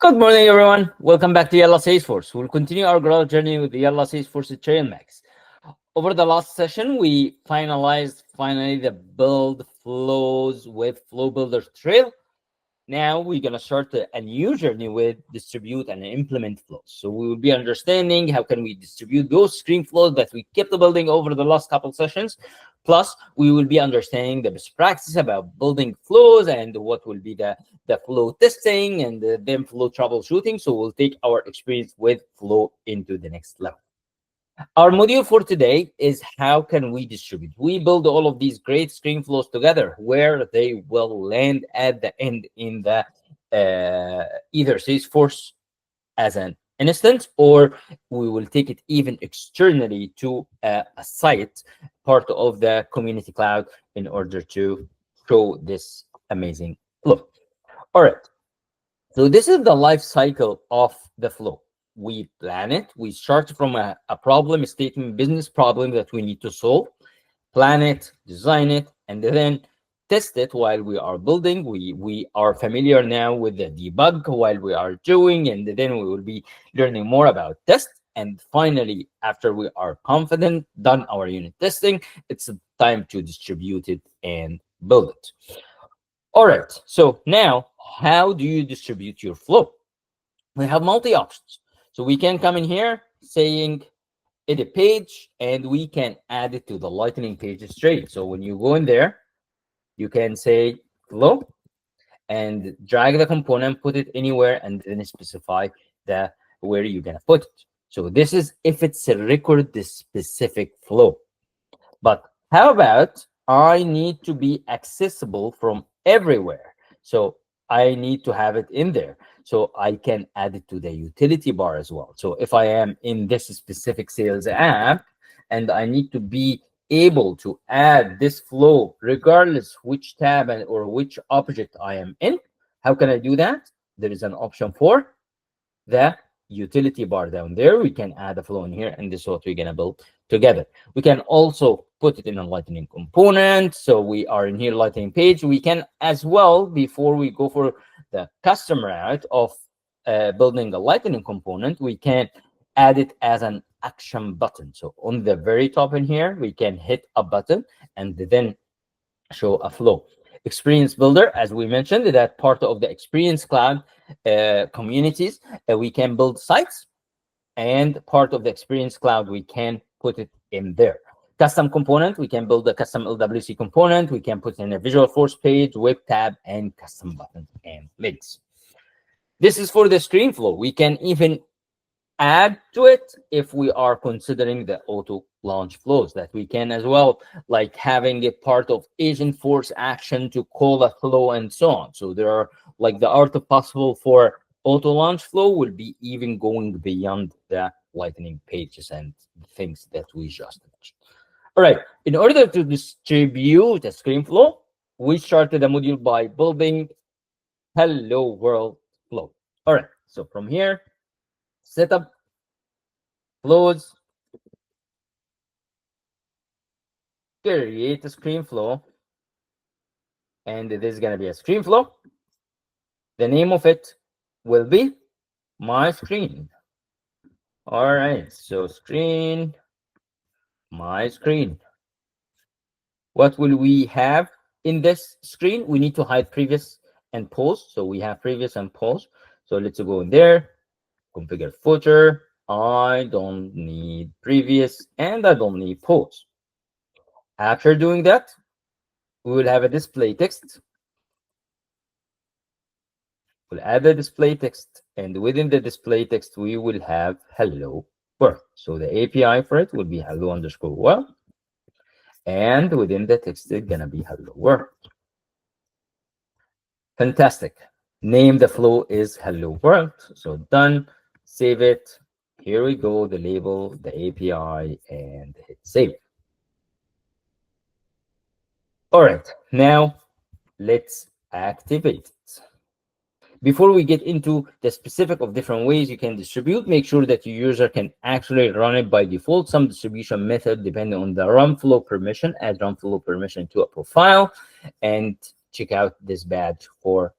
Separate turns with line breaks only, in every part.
Good morning, everyone. Welcome back to Yalla Salesforce. We'll continue our growth journey with the Yalla Salesforce Trail Max. Over the last session, we finalized the build flows with Flow Builder Trail. Now we're going to start a new journey with distribute and implement flows. So we will be understanding how can we distribute those screen flows that we kept building over the last couple sessions. Plus, we will be understanding the best practice about building flows and what will be the flow testing and then flow troubleshooting. So we'll take our experience with flow into the next level. Our module for today is how can we distribute? We build all of these great screen flows together where they will land at the end in the either Salesforce as an instance, or we will take it even externally to a site, part of the community cloud, in order to show this amazing flow. All right. So this is the life cycle of the flow. We plan it. We start from a problem statement, business problem that we need to solve, plan it, design it, and then test it while we are building. We are familiar now with the debug while we are doing, and then we will be learning more about test. And finally, after we are confident, done our unit testing, it's time to distribute it and build it. All right. So now, how do you distribute your flow? We have multi options. So we can come in here saying edit page, and we can add it to the Lightning page straight. So when you go in there, you can say flow and drag the component, put it anywhere, and then specify where you're gonna put it. So this is if it's a record this specific flow. But how about I need to be accessible from everywhere? So I need to have it in there. So I can add it to the utility bar as well. So if I am in this specific sales app and I need to be able to add this flow regardless which tab or which object I am in, how can I do that? There is an option for the utility bar down there. We can add a flow in here, and this is what we're gonna build together. We can also put it in a Lightning component. So we are in here, Lightning page. We can as well, before we go for the custom route of building a Lightning component, we can add it as an action button. So on the very top in here, we can hit a button and then show a flow. Experience Builder, as we mentioned, that part of the Experience Cloud communities, we can build sites, and part of the Experience Cloud, we can put it in there. Custom component, we can build a custom LWC component. We can put in a Visualforce page, web tab, and custom buttons and links. This is for the screen flow. We can even add to it if we are considering the auto launch flows, that we can as well, like having a part of Agentforce action to call a flow and so on. So there are like the art of possible for auto launch flow will be even going beyond the Lightning pages and things that we just mentioned. All right, in order to distribute a screen flow, we started a module by building Hello World flow. All right, so from here, setup, flows, create a screen flow, and this is going to be a screen flow. The name of it will be my screen. All right, so screen, my screen. What will we have in this screen? We need to hide previous and post. So we have previous and post. So let's go in there, configure footer. I don't need previous and I don't need post. After doing that, we will have a display text. We'll add the display text, and within the display text, we will have hello world. So the API for it will be hello_world. And within the text, it's gonna be hello world. Fantastic. Name the flow is hello world. So done, save it. Here we go, the label, the API, and hit save. All right, now let's activate it. Before we get into the specific of different ways you can distribute, make sure that your user can actually run it by default. Some distribution method depending on the run flow permission, add run flow permission to a profile, and check out this badge for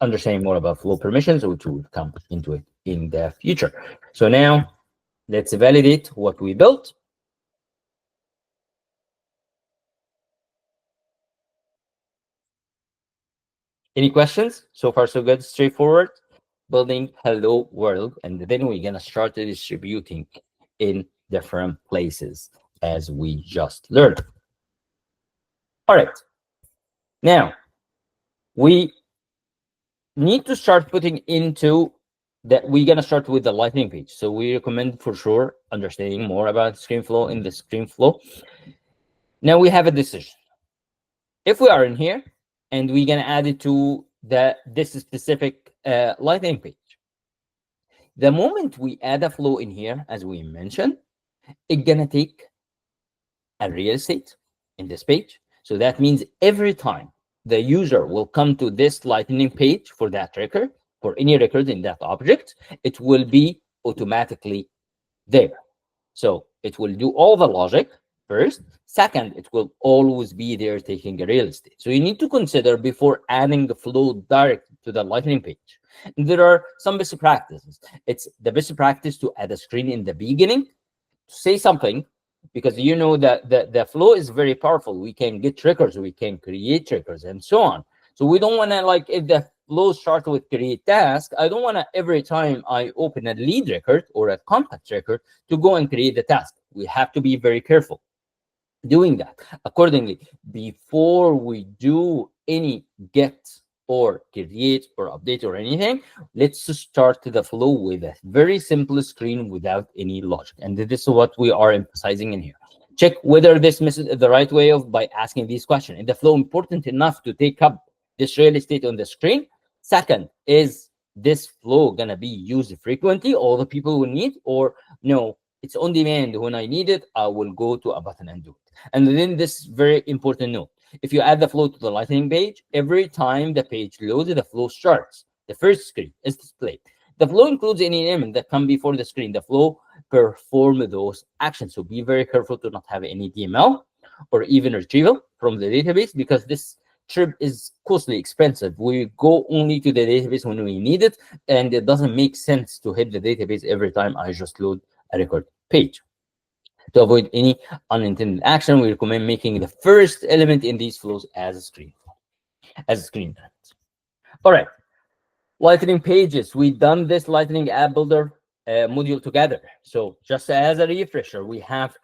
understanding more about flow permissions, which will come into it in the future. So now let's validate what we built. Any questions? So far, so good. Straightforward. Building hello world, and then we're gonna start distributing in different places as we just learned. All right. Now we need to start putting into that. We're gonna start with the lightning page. So we recommend for sure understanding more about screen flow in the screen flow. Now we have a decision. If we are in here and we're gonna add it to this specific lightning page, the moment we add a flow in here, as we mentioned, it's gonna take a real estate in this page. So that means every time the user will come to this lightning page for that record, for any record in that object, it will be automatically there. So it will do all the logic first. Second, it will always be there taking a real estate. So you need to consider before adding the flow direct to the lightning page. And there are some best practices. It's the best practice to add a screen in the beginning, to say something, because you know that the flow is very powerful. We can get triggers, we can create triggers, and so on. So we don't want to, like, if the flow starts with create task, I don't want to every time I open a lead record or a contact record to go and create the task. We have to be very careful doing that. Accordingly, before we do any get or create or update or anything, let's start the flow with a very simple screen without any logic. And this is what we are emphasizing in here. Check whether this method is the right way of by asking these questions. Is the flow important enough to take up this real estate on the screen? Second, is this flow gonna be used frequently? All the people will need, or no, it's on demand. When I need it, I will go to a button and do it. And then this very important note: if you add the flow to the lightning page, every time the page loads, the flow starts. The first screen is displayed. The flow includes any element that come before the screen. The flow perform those actions. So be very careful to not have any DML or even retrieval from the database, because this trip is costly expensive. We go only to the database when we need it, and it doesn't make sense to hit the database every time I just load a record page. To avoid any unintended action, we recommend making the first element in these flows as a screen element. All right, lightning pages. We've done this lightning app builder module together. So just as a refresher, we have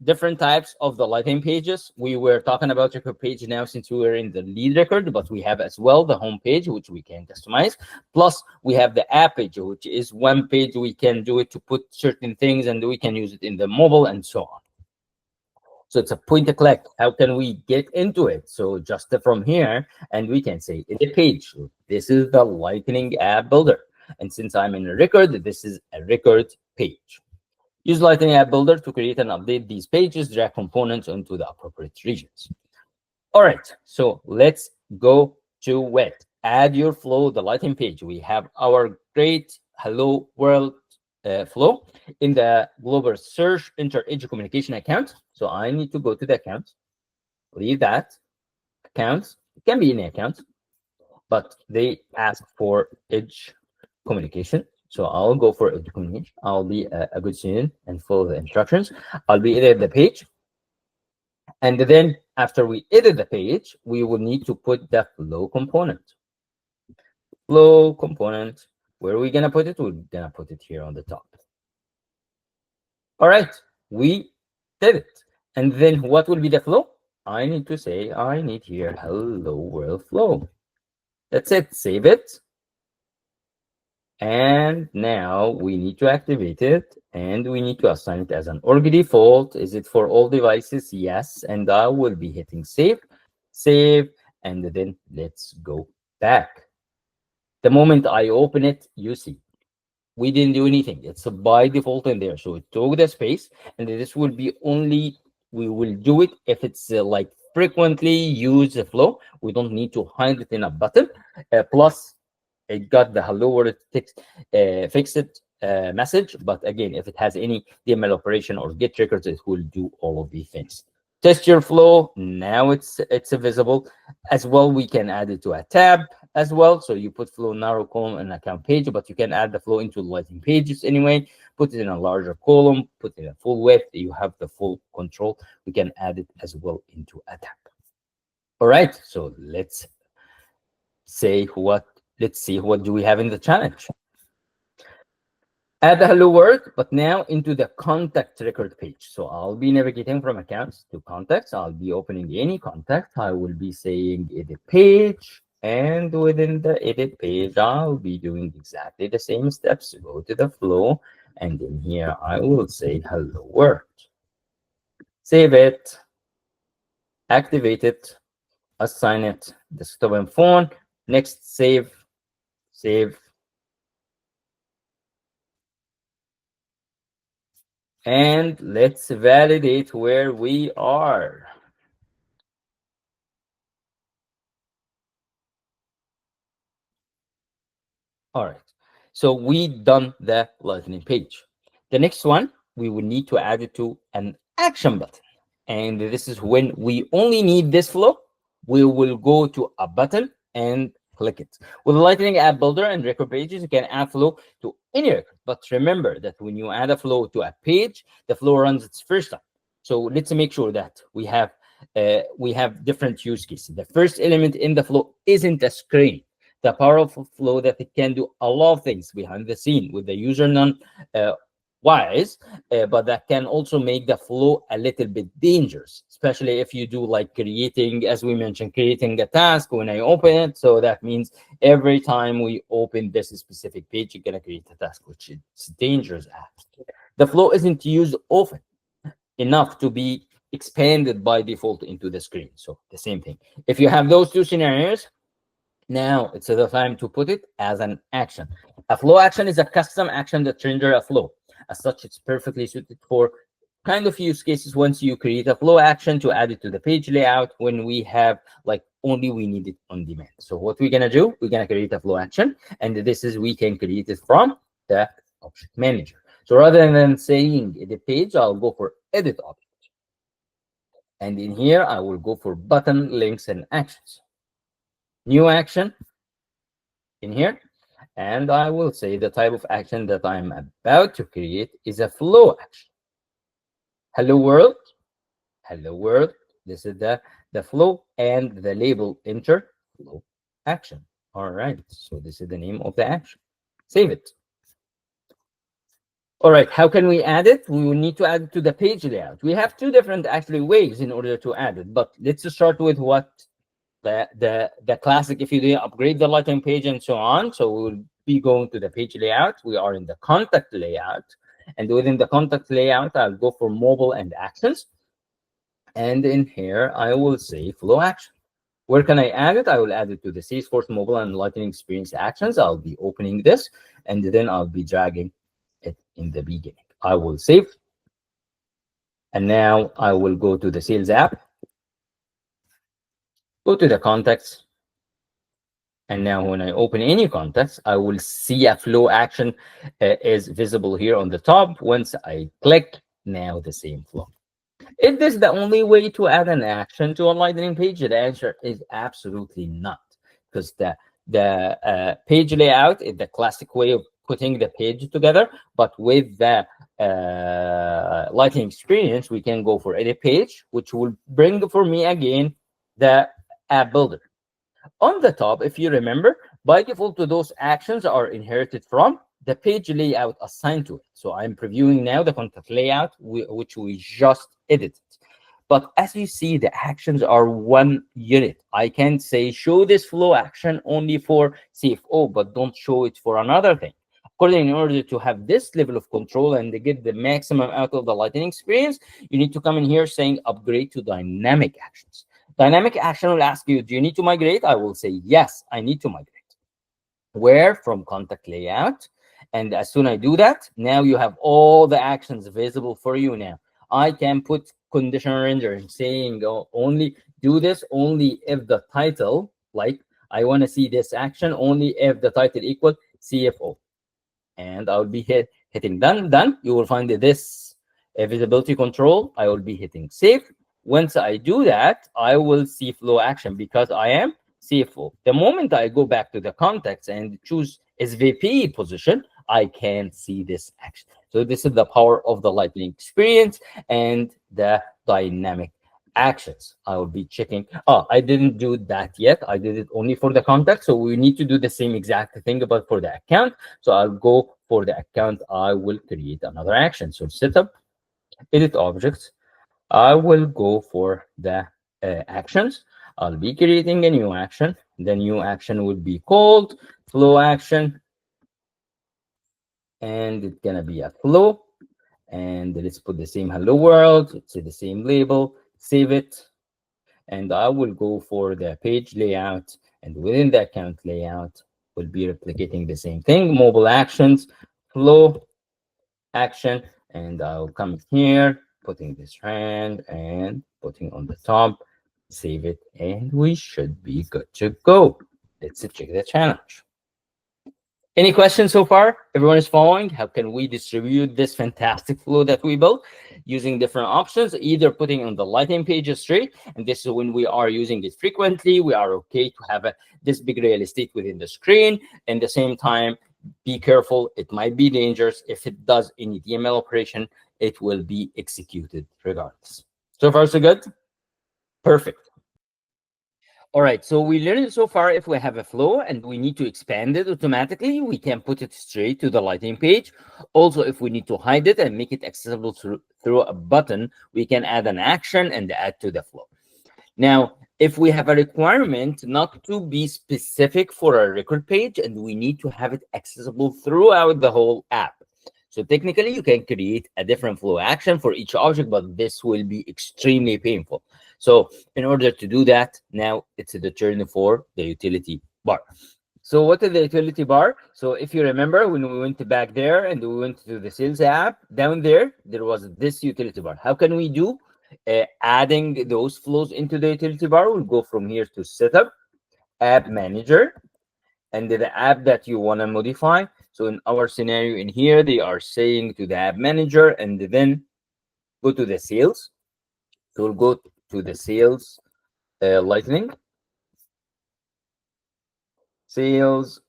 different types of the lightning pages. We were talking about record page now since we were in the lead record, but we have as well the home page, which we can customize. Plus we have the app page, which is one page we can do it to put certain things, and we can use it in the mobile and so on. So it's a point and click. How can we get into it? So just from here, and we can say in the page, this is the lightning app builder. And since I'm in a record, this is a record page. Use Lightning App Builder to create and update these pages, drag components into the appropriate regions. All right, so let's go to it. Add your flow, the Lightning page. We have our great hello world flow in the global search inter-edge communication account. So I need to go to the account, leave that account. It can be any account, but they ask for edge communication. So I'll go for edge communication. I'll be a good student and follow the instructions. I'll be edit the page. And then after we edit the page, we will need to put the flow component. Flow component. Where are we gonna put it? We're gonna put it here on the top. All right, we did it. And then what will be the flow? I need to say, I need here hello world flow. That's it, save it. And now we need to activate it, and we need to assign it as an org default. Is it for all devices? Yes. And I will be hitting save, and then let's go back. The moment I open it, you see, we didn't do anything. It's by default in there. So it took the space, and this will be only, we will do it if it's like frequently use the flow. We don't need to hide it in a button. Plus, it got the hello world text fixed message. But again, if it has any DML operation or get records, it will do all of these things. Test your flow. Now it's visible as well. We can add it to a tab, as well. So you put flow narrow column and account page, but you can add the flow into Lightning Pages anyway. Put it in a larger column, put it in a full width. You have the full control. We can add it as well into a tab. All right, so let's see what do we have in the challenge. Add the hello world, but now into the contact record page. So I'll be navigating from accounts to contacts. I'll be opening any contact. I will be saying edit page. And within the edit page, I'll be doing exactly the same steps. Go to the flow. And in here, I will say hello world. Save it. Activate it. Assign it. Desktop and phone. Next, save. Save. And let's validate where we are. All right, so we done the Lightning page. The next one, we will need to add it to an action button. And this is when we only need this flow. We will go to a button and click it. With the Lightning App Builder and record pages, you can add flow to any record. But remember that when you add a flow to a page, the flow runs its first time. So let's make sure that we have different use cases. The first element in the flow isn't a screen. The powerful flow that it can do a lot of things behind the scene with the user wise, but that can also make the flow a little bit dangerous, especially if you do like creating, as we mentioned, creating a task when I open it. So that means every time we open this specific page, you're gonna create a task, which is dangerous. The flow isn't used often enough to be expanded by default into the screen. So the same thing. If you have those two scenarios, now it's the time to put it as an action. A flow action is a custom action that renders a flow. As such, it's perfectly suited for kind of use cases once you create a flow action to add it to the page layout when we have like only we need it on demand. So what we're gonna do, we're gonna create a flow action, and this is we can create it from the object manager. So rather than saying edit page, I'll go for edit object. And in here, I will go for button, links, and actions. New action in here. And I will say the type of action that I'm about to create is a flow action. Hello world. Hello world. This is the flow and the label enter flow action. All right. So this is the name of the action. Save it. All right, how can we add it? We will need to add it to the page layout. We have two different actually ways in order to add it, but let's start with what the classic, if you do upgrade the Lightning page and so on. So we will be going to the page layout. We are in the contact layout, and within the contact layout, I'll go for mobile and actions. And in here, I will say flow action. Where can I add it? I will add it to the Salesforce mobile and Lightning experience actions. I'll be opening this, and then I'll be dragging it in the beginning. I will save. And now I will go to the sales app, go to the contacts. And now when I open any contacts, I will see a flow action is visible here on the top. Once I click, now the same flow. Is this the only way to add an action to a Lightning page? The answer is absolutely not, because the page layout is the classic way of putting the page together. But with the Lightning experience, we can go for edit page, which will bring for me again the app builder. On the top, if you remember, by default, those actions are inherited from the page layout assigned to it. So I'm previewing now the contact layout, which we just edited. But as you see, the actions are one unit. I can say, show this flow action only for CFO, but don't show it for another thing. Accordingly, in order to have this level of control and to get the maximum out of the Lightning experience, you need to come in here saying upgrade to dynamic actions. Dynamic action will ask you, do you need to migrate? I will say, yes, I need to migrate. Where? From contact layout. And as soon as I do that, now you have all the actions visible for you now. I can put conditional render saying only do this only if the title, like I want to see this action only if the title equal CFO. And I'll be hitting done. You will find this visibility control. I will be hitting save. Once I do that, I will see flow action because I am CFO. The moment I go back to the contacts and choose SVP position, I can see this action. So this is the power of the Lightning experience and the dynamic actions. I will be checking. Oh, I didn't do that yet. I did it only for the contact. So we need to do the same exact thing, but for the account. So I'll go for the account. I will create another action. So setup, edit objects. I will go for the actions. I'll be creating a new action. The new action will be called flow action, and it's gonna be a flow. And let's put the same hello world. It's the same label. Save it, and I will go for the page layout. And within the account layout, we'll be replicating the same thing. Mobile actions, flow action, and I'll come here, putting this trend and putting on the top, save it, and we should be good to go. Let's check the challenge. Any questions so far? Everyone is following? How can we distribute this fantastic flow that we built using different options, either putting on the Lightning page straight, and this is when we are using it frequently, we are okay to have this big real estate within the screen. And at the same time, be careful, it might be dangerous. If it does any DML operation, it will be executed regardless. So far, so good? Perfect. All right, so we learned so far if we have a flow and we need to expand it automatically, we can put it straight to the Lightning page. Also, if we need to hide it and make it accessible through a button, we can add an action and add to the flow. Now, if we have a requirement not to be specific for a record page and we need to have it accessible throughout the whole app. So technically, you can create a different flow action for each object, but this will be extremely painful. So in order to do that, now it's the turn for the utility bar. So what is the utility bar? So if you remember, when we went back there and we went to the sales app, down there was this utility bar. How can we do adding those flows into the utility bar? We'll go from here to setup, app manager, and the app that you want to modify. So in our scenario in here, they are saying to the app manager, and then go to the sales. So we'll go to the sales Lightning, sales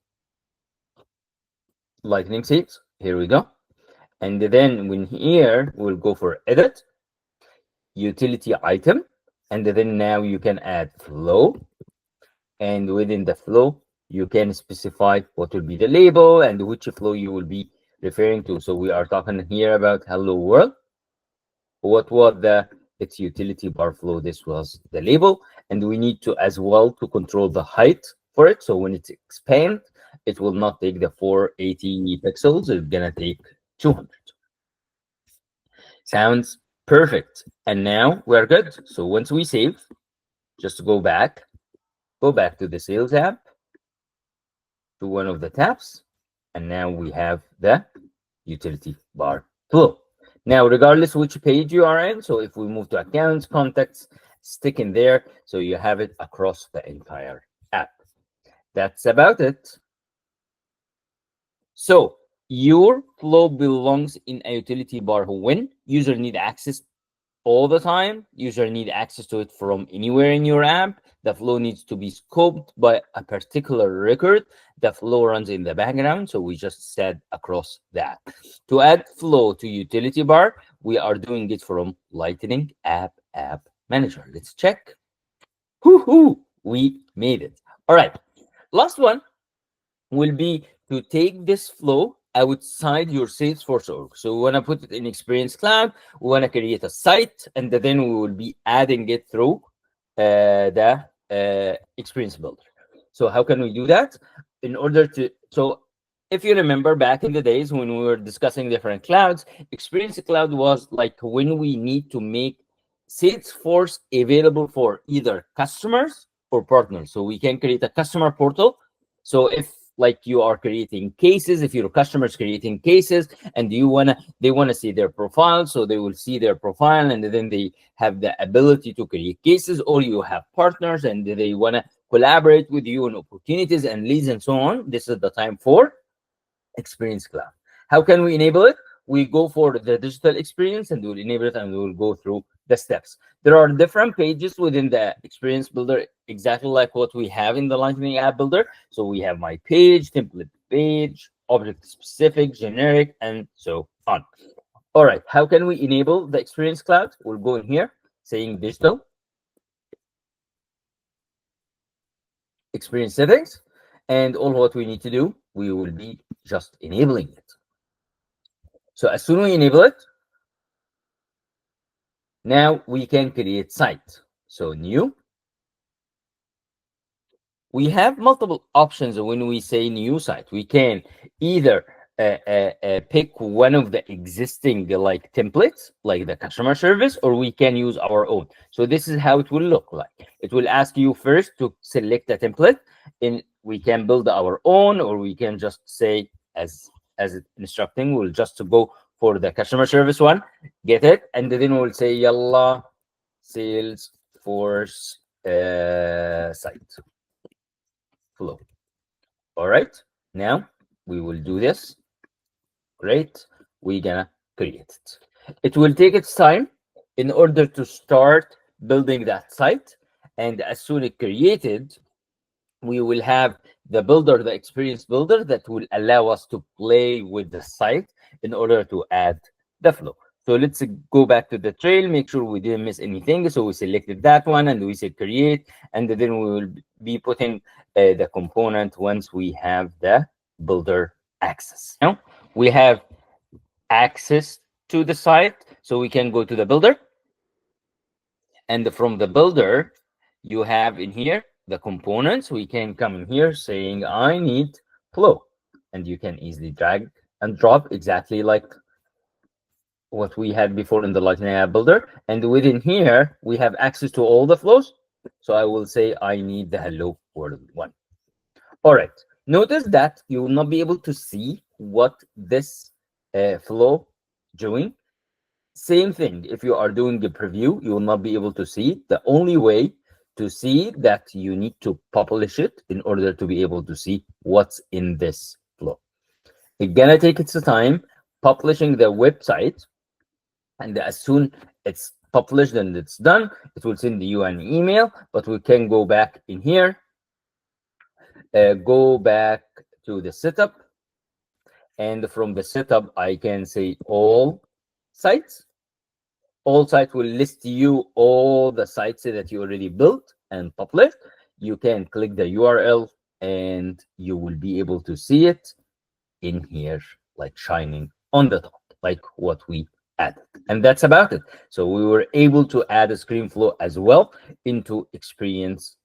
Lightning sales. Here we go. And then when here, we'll go for edit, utility item, and then now you can add flow. And within the flow, you can specify what will be the label and which flow you will be referring to. So we are talking here about hello world. What was its utility bar flow? This was the label, and we need to as well to control the height for it. So when it expands, it will not take the 480 pixels. It's gonna take 200. Sounds perfect. And now we're good. So once we save, just go back to the sales app, to one of the tabs, and now we have the utility bar flow. Now, regardless which page you are in, so if we move to accounts, contacts, stick in there, so you have it across the entire app. That's about it. So your flow belongs in a utility bar when user need access all the time. User need access to it from anywhere in your app. The flow needs to be scoped by a particular record. The flow runs in the background, so we just said across that. To add flow to utility bar, we are doing it from Lightning app manager. Let's check. Woohoo! We made it. All right. Last one will be to take this flow outside your Salesforce org. So we want to put it in Experience Cloud. We want to create a site, and then we will be adding it through the Experience Builder. So how can we do that? In order to, so if you remember back in the days when we were discussing different clouds, Experience Cloud was like when we need to make Salesforce available for either customers or partners. So we can create a customer portal. So if like you are creating cases, if your customers creating cases and they want to see their profile, so they will see their profile and then they have the ability to create cases, or you have partners and they want to collaborate with you on opportunities and leads and so on. This is the time for Experience Cloud. How can we enable it? We go for the digital experience and we'll enable it, and we'll go through the steps. There are different pages within the Experience Builder, exactly like what we have in the Lightning App Builder. So we have my page, template page, object specific, generic, and so on. All right, how can we enable the Experience Cloud? We'll go in here, saying digital, experience settings, and all what we need to do, we will be just enabling it. So as soon as we enable it, now we can create site. So new, we have multiple options when we say new site. We can either pick one of the existing like templates, like the customer service, or we can use our own. So this is how it will look like. It will ask you first to select a template, and we can build our own, or we can just say as instructing, we'll just go for the customer service one, get it, and then we'll say Yalla Salesforce site flow. All right, now we will do this. Great, we're gonna create it. It will take its time in order to start building that site, and as soon as created, we will have the builder, the experience builder, that will allow us to play with the site in order to add the flow. So let's go back to the trail, make sure we didn't miss anything. So we selected that one and we said create, and then we will be putting the component once we have the builder access. Now we have access to the site, so we can go to the builder, and from the builder, you have in here the components. We can come in here saying I need flow, and you can easily drag and drop exactly like what we had before in the Lightning App Builder. And within here, we have access to all the flows. So I will say I need the hello world one. All right. Notice that you will not be able to see what this flow doing. Same thing. If you are doing a preview, you will not be able to see it. The only way to see that, you need to publish it in order to be able to see what's in this flow. It's gonna take its time publishing the website, and as soon it's published and it's done, it will send you an email. But we can go back in here, go back to the setup, and from the setup I can say all sites. All sites will list you all the sites that you already built and published. You can click the URL and you will be able to see it in here, like shining on the top, like what we added. And that's about it. So we were able to add a screen flow as well into Experience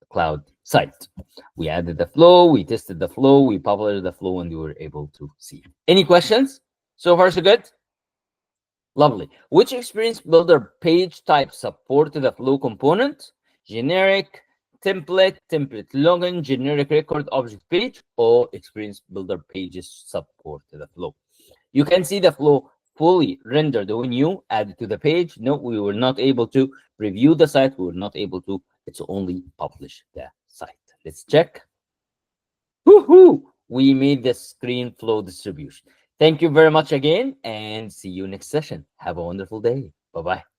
Cloud site. We added the flow, we tested the flow, we published the flow, and we were able to see it. Any questions? So far, so good? Lovely. Which Experience Builder page type support the flow component? Generic, template, template login, generic record, object page, or Experience Builder pages support the flow? You can see the flow fully rendered when you add it to the page. No, we were not able to review the site. We were not able to. It's only publish the site. Let's check. Woohoo! We made the screen flow distribution. Thank you very much again, and see you next session. Have a wonderful day. Bye-bye.